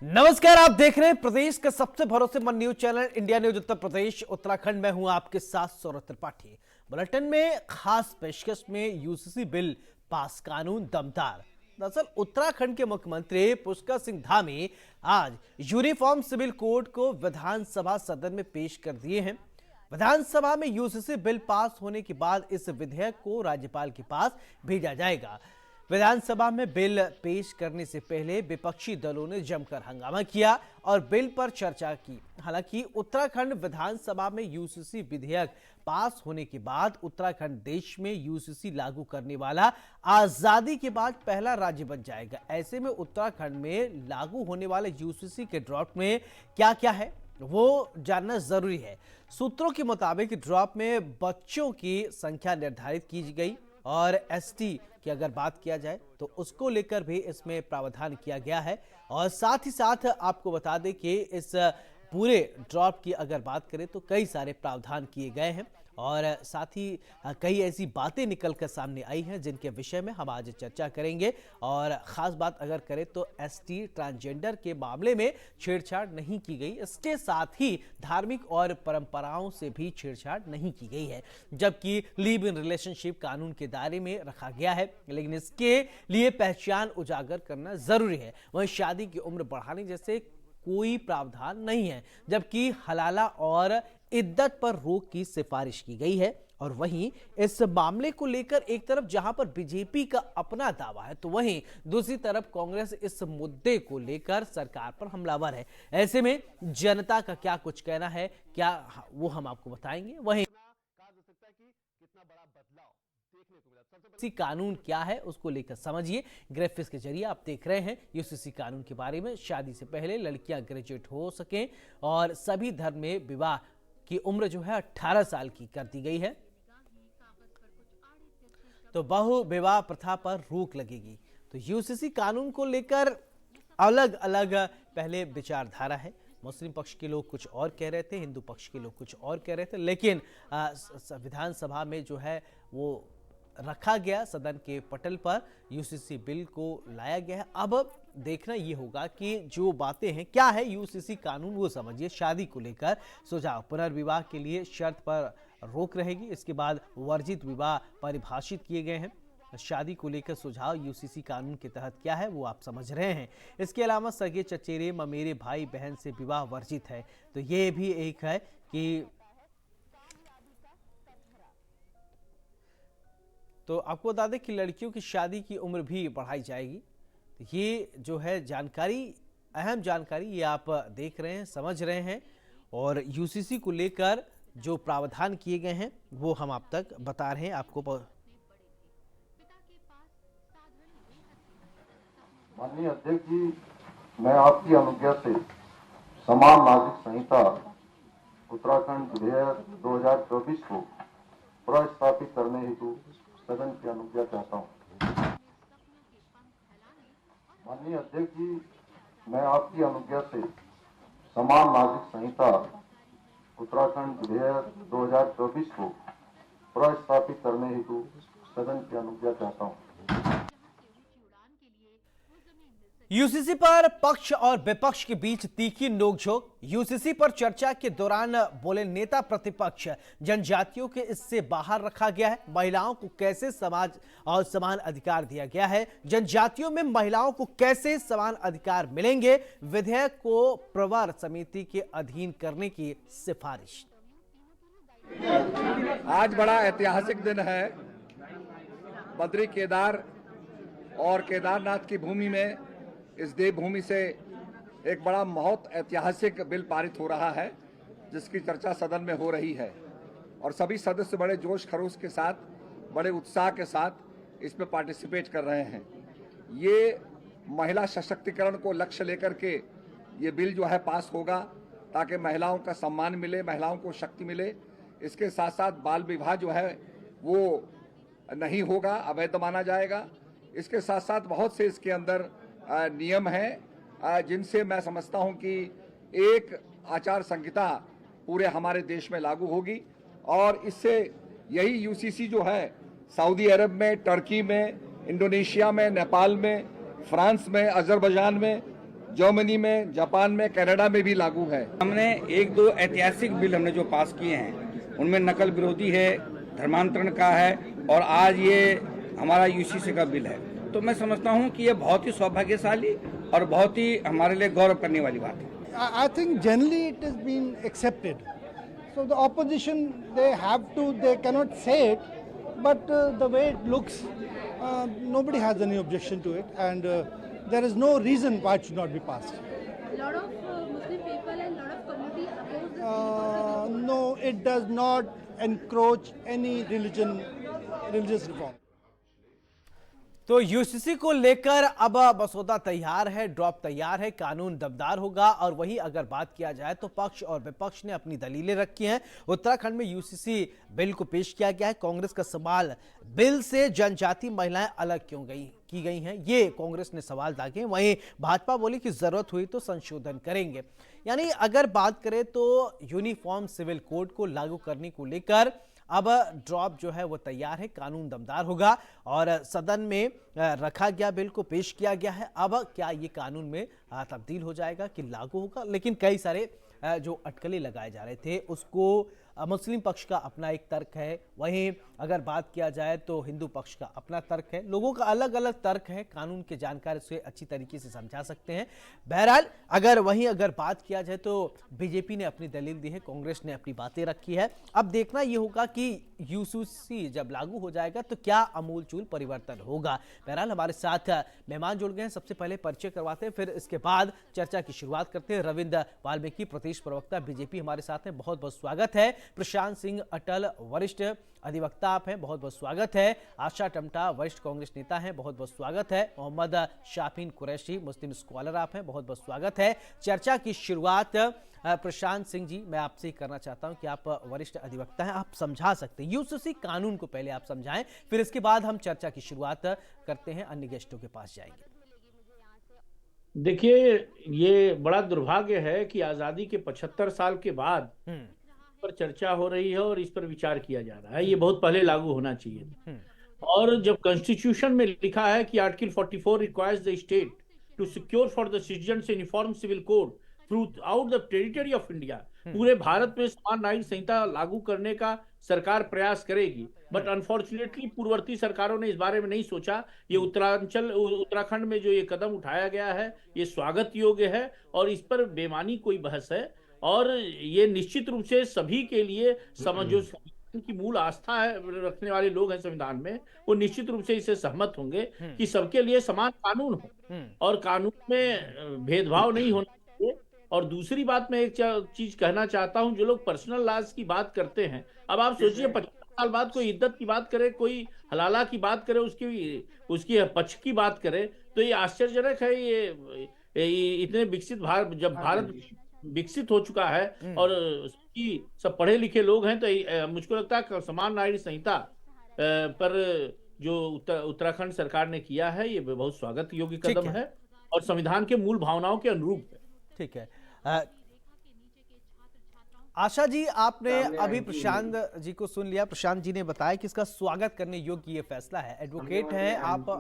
नमस्कार, आप देख रहे हैं प्रदेश का सबसे भरोसेमंद news channel India news Uttar Pradesh Uttarakhand में हूं आपके साथ सौरभ त्रिपाठी। बुलेटिन में खास पेशकश में यूसीसी बिल पास, कानून दमदार। दरअसल उत्तराखंड के मुख्यमंत्री पुष्कर सिंह धामी आज यूनिफॉर्म सिविल कोड को विधानसभा सदन में पेश कर दिए हैं। विधानसभा में यूसीसी बिल पास होने के बाद इस विधेयक को राज्यपाल के पास भेजा जाएगा। विधानसभा में बिल पेश करने से पहले विपक्षी दलों ने जमकर हंगामा किया और बिल पर चर्चा की। हालांकि उत्तराखंड विधानसभा में यूसीसी विधेयक पास होने के बाद उत्तराखंड देश में यूसीसी लागू करने वाला आजादी के बाद पहला राज्य बन जाएगा। ऐसे में उत्तराखंड में लागू होने वाले यूसीसी के ड्राफ्ट में क्या क्या है वो जानना जरूरी है। सूत्रों के मुताबिक ड्राफ्ट में बच्चों की संख्या निर्धारित की गई और एसटी की अगर बात किया जाए तो उसको लेकर भी इसमें प्रावधान किया गया है। और साथ ही साथ आपको बता दें कि इस पूरे ड्राफ्ट की अगर बात करें तो कई सारे प्रावधान किए गए हैं और साथ ही कई ऐसी बातें निकल कर सामने आई हैं जिनके विषय में हम आज चर्चा करेंगे। और खास बात अगर करें तो एसटी ट्रांसजेंडर के मामले में छेड़छाड़ नहीं की गई। इसके साथ ही धार्मिक और परंपराओं से भी छेड़छाड़ नहीं की गई है, जबकि लिव इन रिलेशनशिप कानून के दायरे में रखा गया है, लेकिन इसके लिए पहचान उजागर करना जरूरी है। वहीं शादी की उम्र बढ़ाने जैसे कोई प्रावधान नहीं है, जबकि हलाला और इद्दत पर रोक की सिफारिश की गई है। और वहीं इस मामले को लेकर एक तरफ जहां पर बीजेपी का अपना दावा है तो वहीं दूसरी तरफ कांग्रेस इस मुद्दे को लेकर सरकार पर हमलावर है। ऐसे में जनता का क्या कुछ कहना है, क्या वो हम आपको बताएंगे। वहीं यूसीसी कानून क्या है उसको लेकर समझिए। ग्राफिक्स के जरिए आप देख रहे हैं यूसीसी कानून के बारे में। शादी से पहले लड़कियां ग्रेजुएट हो सकें और सभी धर्म में विवाह की उम्र जो है 18 साल की कर दी गई है, तो बहु विवाह प्रथा पर रोक लगेगी। तो यूसीसी कानून को लेकर अलग अलग पहले विचारधारा है। मुस्लिम पक्ष के लोग कुछ और कह रहे थे, हिंदू पक्ष के लोग कुछ और कह रहे थे, लेकिन विधानसभा में जो है वो रखा गया, सदन के पटल पर यूसीसी बिल को लाया गया है। अब देखना ये होगा कि जो बातें हैं क्या है यूसीसी कानून वो समझिए। शादी को लेकर सुझाव, पुनर्विवाह के लिए शर्त पर रोक रहेगी। इसके बाद वर्जित विवाह परिभाषित किए गए हैं। शादी को लेकर सुझाव यूसीसी कानून के तहत क्या है वो आप समझ रहे हैं। इसके अलावा सगे चचेरे ममेरे भाई बहन से विवाह वर्जित है, तो ये भी एक है कि तो आपको बता दें कि लड़कियों की शादी की उम्र भी बढ़ाई जाएगी। तो ये जो है जानकारी, अहम जानकारी, ये आप देख रहे हैं, समझ रहे हैं। और यूसीसी को लेकर जो प्रावधान किए गए हैं वो हम आप तक बता रहे हैं आपको। माननीय अध्यक्ष जी, मैं आपकी अनुज्ञा से समान नागरिक संहिता उत्तराखंड विधेयक 2024 को प्रस्तावित करने हेतु सदन की अनुज्ञा चाहता हूं। माननीय अध्यक्ष जी, मैं आपकी अनुज्ञा से समान नागरिक संहिता उत्तराखंड विधेयक 2024 को प्रस्तावित करने हेतु सदन की अनुज्ञा चाहता हूं। यूसीसी पर पक्ष और विपक्ष के बीच तीखी नोकझोंक। यूसीसी पर चर्चा के दौरान बोले नेता प्रतिपक्ष, जनजातियों के इससे बाहर रखा गया है। महिलाओं को कैसे समाज और समान अधिकार दिया गया है, जनजातियों में महिलाओं को कैसे समान अधिकार मिलेंगे। विधेयक को प्रवर समिति के अधीन करने की सिफारिश। आज बड़ा ऐतिहासिक दिन है। बद्री केदार और केदारनाथ की भूमि में, इस देवभूमि से एक बड़ा बहुत ऐतिहासिक बिल पारित हो रहा है, जिसकी चर्चा सदन में हो रही है और सभी सदस्य बड़े जोश खरोश के साथ, बड़े उत्साह के साथ इसमें पार्टिसिपेट कर रहे हैं। ये महिला सशक्तिकरण को लक्ष्य लेकर के ये बिल जो है पास होगा, ताकि महिलाओं का सम्मान मिले, महिलाओं को शक्ति मिले। इसके साथ साथ बाल विवाह जो है वो नहीं होगा, अवैध माना जाएगा। इसके साथ साथ बहुत से इसके अंदर नियम हैं जिनसे मैं समझता हूं कि एक आचार संहिता पूरे हमारे देश में लागू होगी। और इससे यही यूसीसी जो है सऊदी अरब में, टर्की में, इंडोनेशिया में, नेपाल में, फ्रांस में, अजरबैजान में जर्मनी में, जापान में, कनाडा में भी लागू है। हमने एक दो ऐतिहासिक बिल हमने जो पास किए हैं उनमें नकल विरोधी है, धर्मांतरण का है और आज ये हमारा यूसीसी का बिल है। तो मैं समझता हूँ कि ये बहुत ही सौभाग्यशाली और बहुत ही हमारे लिए गौरव करने वाली बात है। I think generally it has been accepted. So the opposition, they have to, they cannot say it, but the way it looks, nobody has any objection to it, and there is no reason why it should not be passed. A lot of Muslim people and lot of community oppose this. No, it does not encroach any religious reform. तो UCC को लेकर अब मसौदा तैयार है, drop तैयार है, कानून दमदार होगा। और वही अगर बात किया जाए तो पक्ष और विपक्ष ने अपनी दलीलें रखी हैं। उत्तराखंड में यूसीसी बिल को पेश किया गया है। कांग्रेस का सवाल, बिल से जनजाति महिलाएं अलग क्यों की गई हैं, ये कांग्रेस ने सवाल दागे। वहीं भाजपा बोली कि जरूरत हुई तो संशोधन करेंगे। यानी अगर बात करें तो यूनिफॉर्म सिविल कोड को लागू करने को लेकर अब ड्रॉप जो है वो तैयार है, कानून दमदार होगा और सदन में रखा गया बिल को पेश किया गया है। अब क्या ये कानून में तब्दील हो जाएगा कि लागू होगा, लेकिन कई सारे जो अटकलें लगाए जा रहे थे उसको मुस्लिम पक्ष का अपना एक तर्क है। वहीं अगर बात किया जाए तो हिंदू पक्ष का अपना तर्क है। लोगों का अलग अलग तर्क है, कानून के जानकार से अच्छी तरीके से समझा सकते हैं। बहरहाल अगर बात किया जाए तो बीजेपी ने अपनी दलील दी है, कांग्रेस ने अपनी बातें रखी है। अब देखना यह होगा कि यूसीसी जब लागू हो जाएगा तो क्या अमूलचूल परिवर्तन होगा। बहरहाल हमारे साथ मेहमान जुड़ गए हैं, सबसे पहले परिचय करवाते हैं, फिर इसके बाद चर्चा की शुरुआत करते हैं। रविंद्र वाल्मीकि, प्रदेश प्रवक्ता बीजेपी, हमारे साथ हैं, बहुत बहुत स्वागत है। प्रशांत सिंह अटल, वरिष्ठ अधिवक्ता आप हैं, बहुत बहुत स्वागत है। आशा टमटा, वरिष्ठ कांग्रेस नेता हैं, बहुत बहुत स्वागत है। मोहम्मद शाफिन कुरैशी, मुस्लिम स्कॉलर आप हैं, बहुत बहुत स्वागत है। चर्चा की शुरुआत प्रशांत सिंह जी मैं आपसे करना चाहता हूं कि आप वरिष्ठ अधिवक्ता हैं, आप समझा सकते हैं यूसीसी कानून को, पहले आप समझाएं, फिर इसके बाद हम चर्चा की शुरुआत करते हैं, अन्य गेस्टों के पास जाएंगे। देखिए, ये बड़ा दुर्भाग्य है कि आजादी के 75 साल के बाद पर चर्चा हो रही है और इस पर विचार किया जा रहा है। ये बहुत पहले लागू होना चाहिए था। और जब कॉन्स्टिट्यूशन में लिखा है कि article 44 requires the state to secure for the citizens uniform civil code throughout the territory of India, पूरे भारत में समान नागरिक संहिता लागू करने का सरकार प्रयास करेगी। बट अनफॉर्चुनेटली पूर्ववर्ती सरकारों ने इस बारे में नहीं सोचा। ये उत्तराखंड में जो ये कदम उठाया गया है ये स्वागत योग्य है और इस पर बेमानी कोई बहस है और ये निश्चित रूप से सभी के लिए जो की मूल आस्था है रखने वाले लोग हैं संविधान में, वो निश्चित रूप से इससे सहमत होंगे कि सबके लिए समान कानून हो और कानून में भेदभाव नहीं होना चाहिए। और दूसरी बात मैं एक चीज कहना चाहता हूं, जो लोग पर्सनल लॉज की बात करते हैं, अब आप सोचिए 50 साल बाद कोई इद्दत की बात करे, कोई हलाला की बात करे, उसकी पक्ष की बात करे, तो ये आश्चर्यजनक है। ये इतने विकसित भारत विकसित हो चुका है और सब पढ़े लिखे लोग हैं, तो मुझको लगता है समान नागरिक संहिता पर जो उत्तराखंड सरकार ने किया है ये बहुत स्वागत योग्य कदम है और संविधान के मूल भावनाओं के अनुरूप है। ठीक है। आशा जी, आपने अभी प्रशांत जी को सुन लिया। प्रशांत जी ने बताया कि इसका स्वागत करने योग्य ये फैसला है। एडवोकेट हैं आप,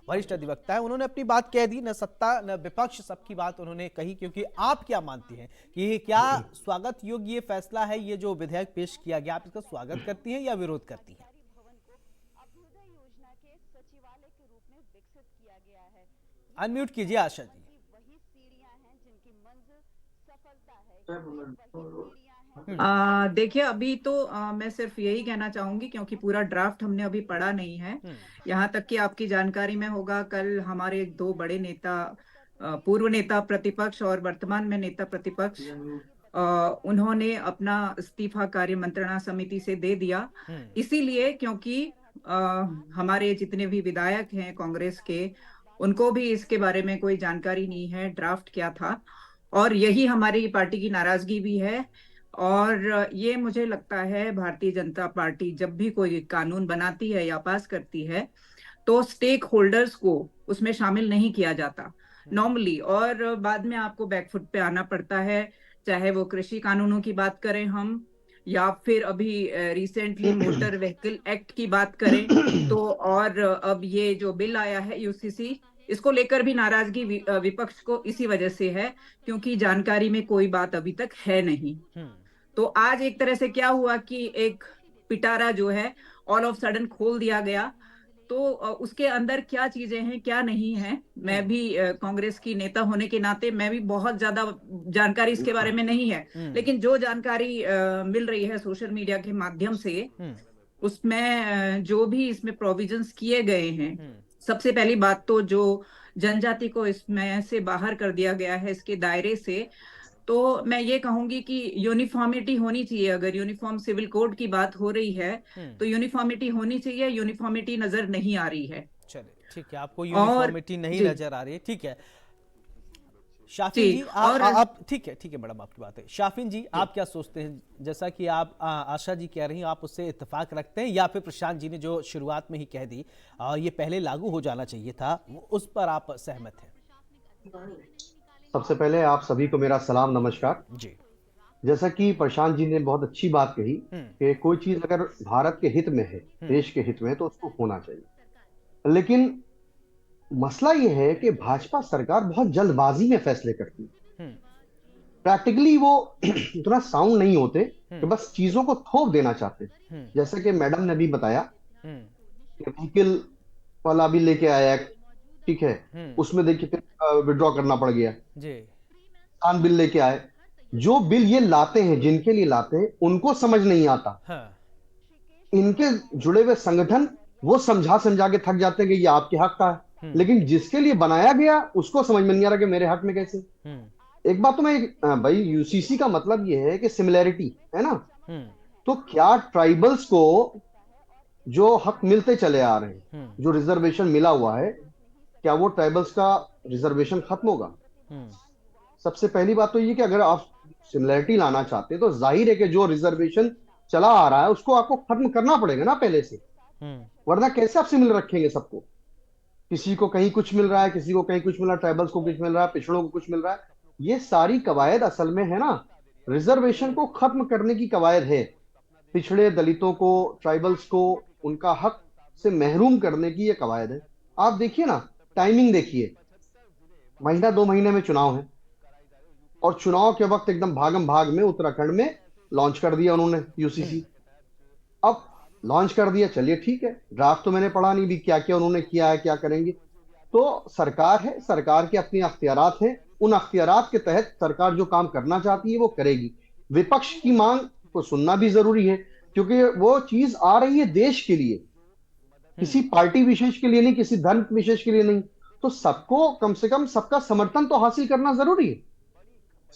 वरिष्ठ अधिवक्ता है, उन्होंने अपनी बात कह दी, न सत्ता न विपक्ष, सबकी बात उन्होंने कही। क्योंकि आप क्या मानती हैं कि क्या स्वागत योग्य ये फैसला है, ये जो विधेयक पेश किया गया, आप इसका स्वागत करती हैं या विरोध करती हैं? अनम्यूट कीजिए आशा जी। देखिए, अभी तो मैं सिर्फ यही कहना चाहूंगी, क्योंकि पूरा ड्राफ्ट हमने अभी पढ़ा नहीं है। यहाँ तक कि आपकी जानकारी में होगा, कल हमारे दो बड़े नेता, पूर्व नेता प्रतिपक्ष और वर्तमान में नेता प्रतिपक्ष, उन्होंने अपना इस्तीफा कार्य मंत्रणा समिति से दे दिया। इसीलिए क्योंकि हमारे जितने भी विधायक हैं कांग्रेस के, उनको भी इसके बारे में कोई जानकारी नहीं है ड्राफ्ट क्या था, और यही हमारी पार्टी की नाराजगी भी है। और ये मुझे लगता है भारतीय जनता पार्टी जब भी कोई कानून बनाती है या पास करती है तो स्टेक होल्डर्स को उसमें शामिल नहीं किया जाता नॉर्मली, और बाद में आपको बैकफुट पे आना पड़ता है। चाहे वो कृषि कानूनों की बात करें हम, या फिर अभी रिसेंटली मोटर व्हीकल एक्ट की बात करें, तो और अब ये जो बिल आया है यूसीसी, इसको लेकर भी नाराजगी विपक्ष को इसी वजह से है, क्योंकि जानकारी में कोई बात अभी तक है नहीं। तो आज एक तरह से क्या हुआ कि एक पिटारा जो है ऑल ऑफ सडन खोल दिया गया। तो उसके अंदर क्या चीजें हैं क्या नहीं है, मैं भी कांग्रेस की नेता होने के नाते मैं भी बहुत ज्यादा जानकारी इसके बारे में नहीं है, लेकिन जो जानकारी मिल रही है सोशल मीडिया के माध्यम से, उसमें जो भी इसमें प्रोविजंस किए गए हैं, सबसे पहली बात तो जो जनजाति को इसमें से बाहर कर दिया गया है इसके दायरे से, तो मैं ये कहूंगी कि यूनिफॉर्मिटी होनी चाहिए। अगर यूनिफॉर्म सिविल कोड की बात हो रही है तो यूनिफॉर्मिटी होनी चाहिए, यूनिफॉर्मिटी नजर नहीं आ रही है। चलिए ठीक है, आपको यूनिफॉर्मिटी नहीं नजर आ रही है, ठीक है। शाफिन जी आप ठीक है मैडम, आपकी बात है। शाफिन जी आप क्या सोचते हैं, जैसा कि आप आशा जी कह रही हैं, आप उससे इत्तेफाक रखते हैं, या फिर प्रशांत जी ने जो शुरुआत में ही कह दी ये पहले लागू हो जाना चाहिए था, उस पर आप सहमत हैं? सबसे पहले आप सभी को मेरा सलाम नमस्कार जी। जैसा कि प्रशांत जी ने बहुत अच्छी बात कही कि कोई चीज अगर भारत के हित में है, देश के हित में है, तो उसको होना चाहिए। लेकिन मसला यह है कि भाजपा सरकार बहुत जल्दबाजी में फैसले करती है। प्रैक्टिकली वो इतना साउंड नहीं होते कि बस चीजों को थोप देना चाहते। जैसे कि मैडम ने भी बताया कि व्हीकल वाला भी लेके आया, ठीक है, उसमें देखिए फिर विड्रॉ करना पड़ गया जी। किसान बिल लेके आए। जो बिल ये लाते हैं, जिनके लिए लाते हैं, उनको समझ नहीं आता। इनके जुड़े हुए संगठन वो समझा समझा के थक जाते हैं कि ये आपके हक का है, लेकिन जिसके लिए बनाया गया उसको समझ में नहीं आ रहा कि मेरे हक में कैसे। एक बात तो मैं भाई, यूसीसी का मतलब ये है कि सिमिलैरिटी है ना, तो क्या ट्राइबल्स को जो हक मिलते चले आ रहे हैं, जो रिजर्वेशन मिला हुआ है, क्या वो ट्राइबल्स का रिजर्वेशन खत्म होगा? सबसे पहली बात तो ये कि अगर आप सिमिलैरिटी लाना चाहते हैं तो जाहिर है कि जो रिजर्वेशन चला आ रहा है उसको आपको खत्म करना पड़ेगा ना पहले से, वरना कैसे आप सिमिलर रखेंगे सबको? किसी को कहीं कुछ मिल रहा है, किसी को कहीं कुछ मिल रहा है, ट्राइबल्स को कुछ मिल रहा है, पिछड़ों को कुछ मिल रहा है। ये सारी कवायद असल में है ना, रिजर्वेशन को खत्म करने की कवायद है। पिछड़े दलितों को, ट्राइबल्स को उनका हक से महरूम करने की ये कवायद है। आप देखिए ना, टाइमिंग देखिए, महीना 2 महीने में चुनाव है, और चुनाव के वक्त एकदम भागम भाग में उत्तराखंड में लॉन्च कर दिया उन्होंने यूसीसी। अब लॉन्च कर दिया, चलिए ठीक है, ड्राफ्ट तो मैंने पढ़ा नहीं भी क्या क्या उन्होंने किया है, क्या करेंगे। तो सरकार है, सरकार के अपने अख्तियारात हैं, उन अख्तियारात के तहत सरकार जो काम करना चाहती है वो करेगी। विपक्ष की मांग को सुनना भी जरूरी है, क्योंकि वो चीज आ रही है देश के लिए, किसी पार्टी विशेष के लिए नहीं, किसी धर्म विशेष के लिए नहीं। तो सबको कम से कम सबका समर्थन तो हासिल करना जरूरी है,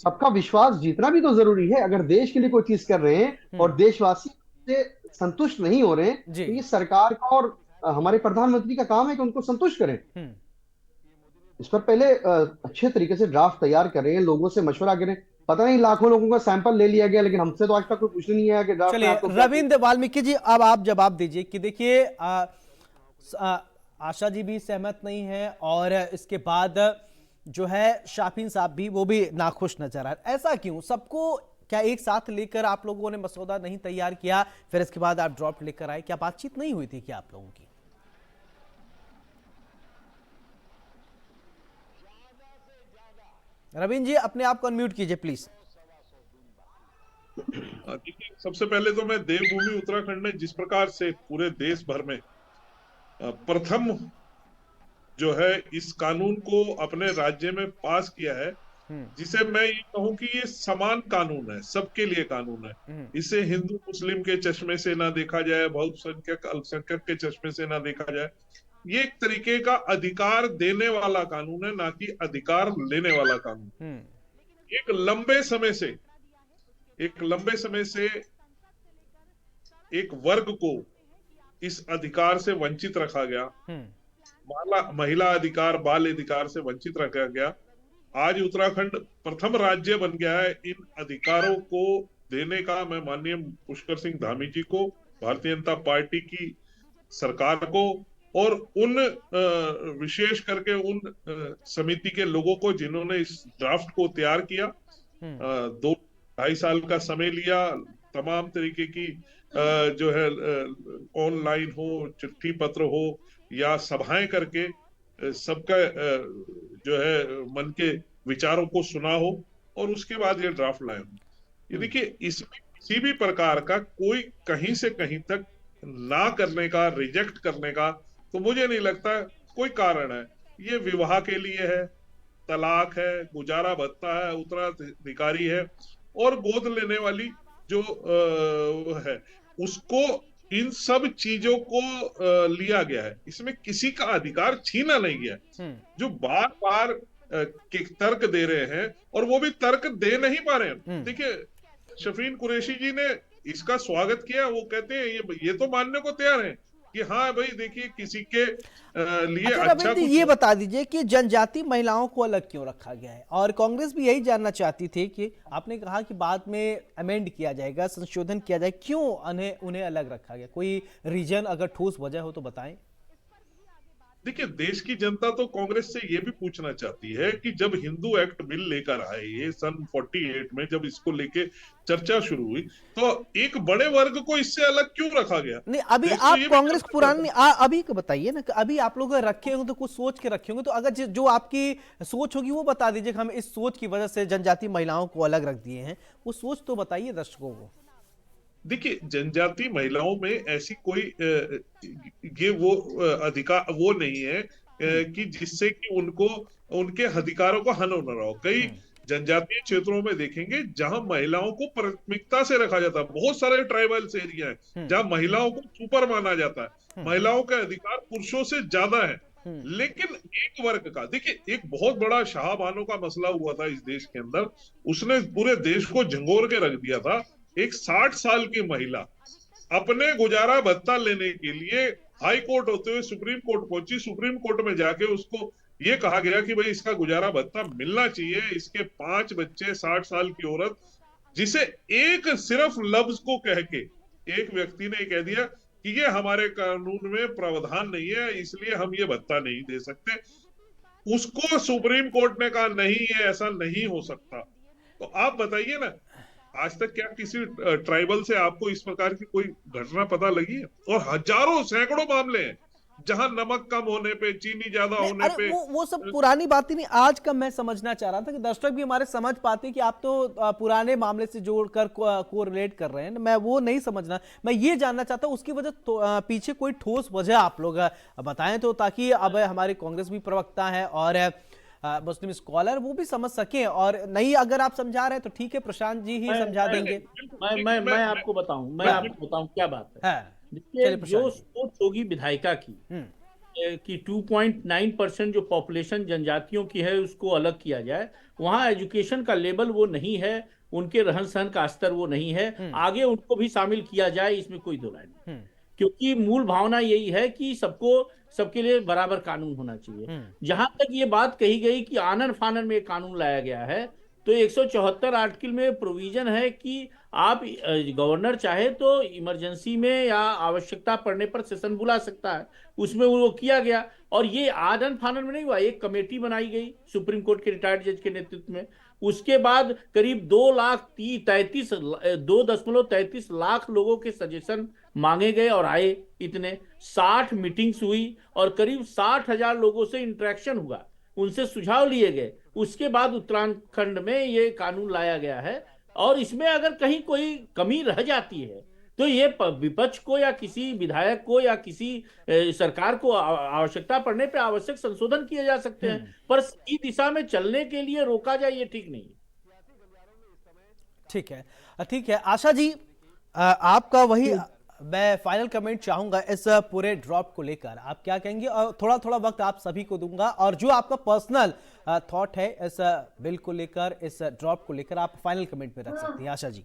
सबका विश्वास जीतना भी तो जरूरी है। अगर देश के लिए कोई चीज कर रहे हैं और देशवासी से संतुष्ट नहीं हो रहे हैं, तो ये सरकार का और हमारे प्रधानमंत्री का काम है कि उनको संतुष्ट करें। इस पर पहले अच्छे तरीके से ड्राफ्ट तैयार करें, लोगों से मशवरा करें। पता नहीं लाखों लोगों का सैंपल ले लिया गया, लेकिन हमसे तो आज तक कोई कुछ नहीं आया कि ड्राफ्ट। चलिए रविंद्र वाल्मीकि जी, अब आप जवाब दीजिए कि देखिए आशा जी भी सहमत नहीं है, और इसके बाद जो है शाफिन साहब भी, वो भी नाखुश नजर आ रहे। ऐसा क्यों? सबको क्या एक साथ लेकर आप लोगों ने मसौदा नहीं तैयार किया, फिर इसके बाद आप ड्रॉप लेकर आए? क्या बातचीत नहीं हुई थी क्या आप लोगों की? रविंद्र जी अपने आप को अनम्यूट कीजिए प्लीज। देखिए, सबसे पहले तो मैं देवभूमि उत्तराखंड ने जिस प्रकार से पूरे देश भर में प्रथम जो है इस कानून को अपने राज्य में पास किया है, जिसे मैं ये कहूं कि ये समान कानून है, सबके लिए कानून है। इसे हिंदू मुस्लिम के चश्मे से ना देखा जाए, बहुसंख्यक अल्पसंख्यक के चश्मे से ना देखा जाए। ये एक तरीके का अधिकार देने वाला कानून है, ना कि अधिकार लेने वाला कानून। एक लंबे समय से एक वर्ग को इस अधिकार से वंचित रखा गया, महिला अधिकार, बाल अधिकार से वंचित रखा गया। आज उत्तराखंड प्रथम राज्य बन गया है इन अधिकारों को देने का। मैं माननीय पुष्कर सिंह धामी जी को, भारतीय जनता पार्टी की सरकार को, और उन विशेष करके उन समिति के लोगों को जिन्होंने इस ड्राफ्ट को तैयार किया, 2-2.5 साल का समय लिया, तमाम तरीके की जो है ऑनलाइन हो, चिट्ठी पत्र हो या सभाएं करके सबका जो है मन के विचारों को सुना हो और उसके बाद ये ड्राफ्ट लाए हो। ये देखिए, इसमें किसी भी प्रकार का कोई कहीं से कहीं तक ना करने का, रिजेक्ट करने का तो मुझे नहीं लगता कोई कारण है। ये विवाह के लिए है, तलाक है, गुजारा भत्ता है, उत्तराधिकारी है और गोद लेने वाली जो है उसको, इन सब चीजों को लिया गया है। इसमें किसी का अधिकार छीना नहीं गया है। जो बार बार तर्क दे रहे हैं और वो भी तर्क दे नहीं पा रहे हैं। देखिए, शफीन कुरैशी जी ने इसका स्वागत किया। वो कहते हैं ये तो मानने को तैयार है कि हाँ भाई देखिए, किसी के लिए अच्छा कुछ ये बता दीजिए कि जनजाति महिलाओं को अलग क्यों रखा गया है, और कांग्रेस भी यही जानना चाहती थी कि आपने कहा कि बाद में अमेंड किया जाएगा, संशोधन किया जाए, क्यों उन्हें अलग रखा गया? कोई रीजन, अगर ठोस वजह हो तो बताएं। देखिए, देश की जनता तो कांग्रेस से ये भी पूछना चाहती है कि जब हिंदू एक्ट बिल लेकर आए ये सन 48 में, जब इसको लेके चर्चा शुरू हुई तो एक बड़े वर्ग को इससे अलग क्यों रखा गया? नहीं, अभी आप कांग्रेस पुरानी अभी बताइए ना, अभी आप लोग रखे होंगे तो कुछ सोच के रखे होंगे, तो अगर जो आपकी सोच होगी वो बता दीजिए कि हम इस सोच की वजह से जनजाति महिलाओं को अलग रख दिए हैं, वो सोच तो बताइए दर्शकों को। देखिए, जनजाति महिलाओं में ऐसी कोई ये वो अधिकार वो नहीं है कि जिससे कि उनको उनके अधिकारों को हनन हो रहा हो। कई जनजातीय क्षेत्रों में देखेंगे जहां महिलाओं को प्राथमिकता से रखा जाता है। बहुत सारे ट्राइबल्स एरिया है जहां महिलाओं को सुपर माना जाता है, महिलाओं का अधिकार पुरुषों से ज्यादा है। लेकिन एक वर्ग का, देखिए, एक बहुत बड़ा शाहबानों का मसला हुआ था इस देश के अंदर, उसने पूरे देश को झंगोर के रख दिया था। एक 60 साल की महिला अपने गुजारा भत्ता लेने के लिए हाई कोर्ट होते हुए सुप्रीम कोर्ट पहुंची। सुप्रीम कोर्ट में जाके उसको ये कहा गया कि भाई इसका गुजारा भत्ता मिलना चाहिए। इसके 5 बच्चे, 60 साल की औरत, जिसे एक सिर्फ लफ्ज को कह के एक व्यक्ति ने कह दिया कि ये हमारे कानून में प्रावधान नहीं है, इसलिए हम ये भत्ता नहीं दे सकते। उसको सुप्रीम कोर्ट ने कहा नहीं, ये ऐसा नहीं हो सकता। तो आप बताइए ना, आज तक क्या किसी ट्राइबल से आपको इस प्रकार की कोई घटना पता लगी है? और हजारों सैकड़ों मामले हैं जहां नमक कम होने पे, चीनी ज्यादा होने पे, वो सब पुरानी बात ही नहीं, आज का मैं समझना चाह रहा था कि दर्शक भी हमारे समझ पाते कि आप तो पुराने मामले से जोड़कर कोरिलेट कर रहे हैं। मैं वो नहीं समझना, मैं ये जानना चाहता हूँ उसकी वजह पीछे कोई ठोस वजह आप लोग बताएं तो, ताकि अब हमारे कांग्रेस भी प्रवक्ता है और मुस्लिम स्कॉलर वो भी समझ सके, और नहीं अगर आप समझा रहे हैं तो ठीक है, प्रशांत जी ही समझा देंगे। मैं आपको बताऊं क्या बात है। देखिए, जो सोच होगी विधायिका की कि 2.9% जो पॉपुलेशन जनजातियों की है उसको अलग किया जाए, वहाँ एजुकेशन का लेवल वो नहीं है, उनके रहन सहन का स्तर वो नहीं है, आगे उनको भी शामिल किया जाए, इसमें कोई दो राय नहीं। क्योंकि मूल भावना यही है कि सबके लिए बराबर कानून होना चाहिए। जहां तक ये बात कही गई कि आनन फानन में कानून लाया गया है, तो 174 आर्टिकल में प्रोविजन है कि आप गवर्नर चाहे तो इमरजेंसी में या आवश्यकता पड़ने पर सेशन बुला सकता है, उसमें वो किया गया। और ये आनन फानन में नहीं हुआ, एक कमेटी बनाई गई सुप्रीम कोर्ट के रिटायर्ड जज के नेतृत्व में, उसके बाद करीब 2.33 लाख लोगों के सजेशन मांगे गए और आए इतने, 60 मीटिंग्स हुई और करीब 60,000 लोगों से इंटरेक्शन हुआ, उनसे सुझाव लिए गए। उसके बाद उत्तराखंड में ये कानून लाया गया है। और इसमें अगर कहीं कोई कमी रह जाती है तो ये विपक्ष को या किसी विधायक को या किसी सरकार को आवश्यकता पड़ने पर आवश्यक संशोधन किए जा सकते हैं, पर इस दिशा में चलने के लिए रोका जाए ये ठीक नहीं। ठीक है आशा जी, आपका वही मैं फाइनल कमेंट चाहूंगा इस पूरे ड्रॉप को लेकर, आप क्या कहेंगे? और थोड़ा थोड़ा वक्त आप सभी को दूंगा, और जो आपका पर्सनल थॉट है इस बिल को लेकर, इस ड्रॉप को लेकर, आप फाइनल कमेंट में रख सकती हैं। आशा जी।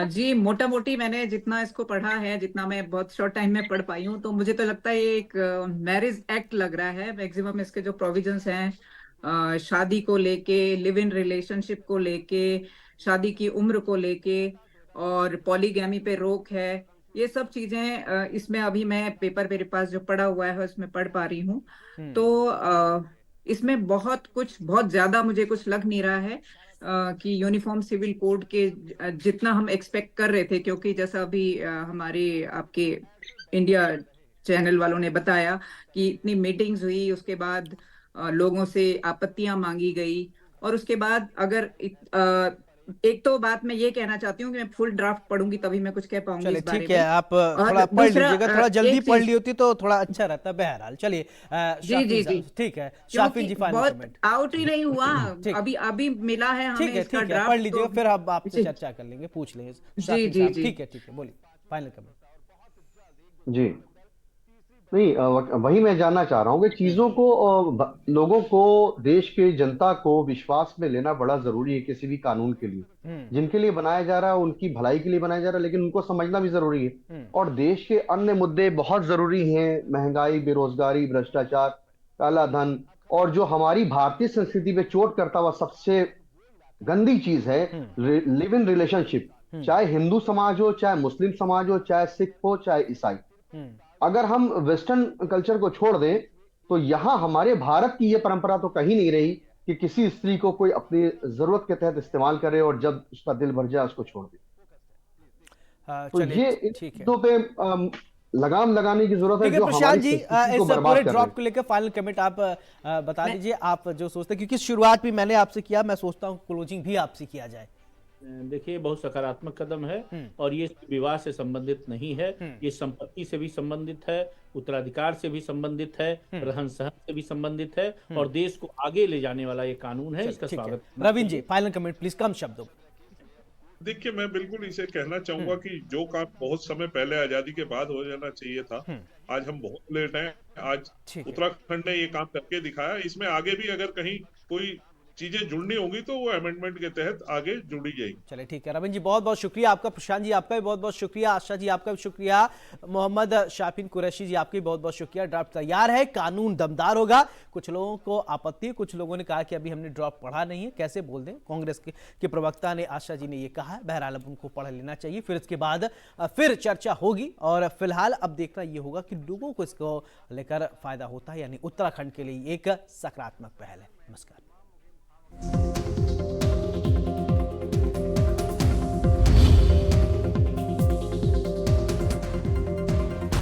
जी, मोटा मोटी मैंने जितना इसको पढ़ा है, जितना मैं बहुत शॉर्ट टाइम में पढ़ पाई हूँ, तो मुझे तो लगता है ये एक मैरिज एक्ट लग रहा है। मैक्सिमम इसके जो प्रोविजंस हैं शादी को लेके, लिव इन रिलेशनशिप को लेके, शादी की उम्र को लेके, और पॉलीगैमी पे रोक है, ये सब चीजें इसमें अभी मैं पेपर मेरे पास जो पढ़ा हुआ है उसमें पढ़ पा रही हूँ। तो इसमें बहुत ज्यादा मुझे कुछ लग नहीं रहा है कि यूनिफॉर्म सिविल कोड के जितना हम एक्सपेक्ट कर रहे थे, क्योंकि जैसा अभी हमारे आपके इंडिया चैनल वालों ने बताया कि इतनी मीटिंग्स हुई, उसके बाद लोगों से आपत्तियां मांगी गई, और उसके बाद अगर एक तो बात मैं ये कहना चाहती हूँ कि मैं फुल ड्राफ्ट पढ़ूंगी तभी मैं कुछ कह पाऊंगी चलिए इस बारे ठीक में। है, आप और थोड़ा पढ़ दूसरा, लीजिएगा, थोड़ा जल्दी एक पढ़ चीज, ली होती तो थोड़ा अच्छा रहता। बहरहाल चलिए जी शाफिन जी साहब, जी, ठीक है शाफिन जी, क्योंकि फाइनल बहुत कमेंट। आउट ही नहीं हुआ, ठीक अभी अभी मिला है हमें इसका ठीक है, पढ़ ड्राफ्ट, लीजिएगा, तो फिर हम आपसे जी चर्चा कर लेंगे, पूछ लेंगे जी शाफिन जी साहब। जी। ठीक है, बोलिए फाइनल कमेंट। जी नहीं, वही मैं जानना चाह रहा हूँ कि चीजों को लोगों को, देश के जनता को विश्वास में लेना बड़ा जरूरी है किसी भी कानून के लिए। जिनके लिए बनाया जा रहा है उनकी भलाई के लिए बनाया जा रहा है, लेकिन उनको समझना भी जरूरी है। और देश के अन्य मुद्दे बहुत जरूरी हैं, महंगाई, बेरोजगारी, भ्रष्टाचार, काला धन, और जो हमारी भारतीय संस्कृति पे चोट करता हुआ सबसे गंदी चीज है लिव इन रिलेशनशिप। चाहे हिंदू समाज हो, चाहे मुस्लिम समाज हो, चाहे सिख हो, चाहे ईसाई, अगर हम वेस्टर्न कल्चर को छोड़ दें तो यहाँ हमारे भारत की ये परंपरा तो कहीं नहीं रही कि किसी स्त्री को कोई अपनी जरूरत के तहत इस्तेमाल करे और जब उसका दिल भर जाए उसको छोड़ दे। तो ये इन ठीक है, चीजों पे लगाम लगाने की जरूरत है ठीक है जो हमारी प्रशांत जी, संस्कृति को इस बर्बाद पूरे कर रहे ड्रॉप हैं। को लेकर फाइनल कमेंट आप बता मैं दीजिए, आप जो सोचते हैं, क्योंकि शुरुआत भी मैंने आपसे किया, मैं सोचता हूँ क्लोजिंग भी आपसे किया जाए। देखिए, बहुत सकारात्मक कदम है, और ये विवाह से संबंधित नहीं है, ये संपत्ति से भी संबंधित है, उत्तराधिकार से भी संबंधित है, रहन सहन से भी संबंधित है, और देश को आगे ले जाने वाला ये कानून है, इसका ठीक है, स्वागत। रविंद्र जी फाइनल कमेंट प्लीज, कम शब्दों में। देखिए, मैं बिल्कुल इसे कहना चाहूंगा कि जो काम बहुत समय पहले आजादी के बाद हो जाना चाहिए था, आज हम बहुत लेट हैं। आज ठीक है, उत्तराखंड ने ये काम करके दिखाया। इसमें आगे भी अगर कहीं कोई चीजें जुड़नी होंगी तो वो अमेंडमेंट के तहत आगे जुड़ी जाएगी। चलिए ठीक है, रविंद्र जी बहुत बहुत शुक्रिया आपका, प्रशांत जी आपका भी बहुत बहुत शुक्रिया, आशा जी आपका भी शुक्रिया, मोहम्मद शाफिन कुरैशी जी आपका भी बहुत बहुत शुक्रिया। ड्राफ्ट तैयार है, कानून दमदार होगा। कुछ लोगों को आपत्ति, कुछ लोगों ने कहा कि अभी हमने ड्राफ्ट पढ़ा नहीं है, कैसे बोल दें, कांग्रेस के प्रवक्ता ने, आशा जी ने ये कहा है। बहरहाल अब उनको पढ़ लेना चाहिए, फिर इसके बाद फिर चर्चा होगी, और फिलहाल अब देखना ये होगा कि लोगों को इसको लेकर फायदा होता है, यानी उत्तराखंड के लिए एक सकारात्मक पहल है। नमस्कार।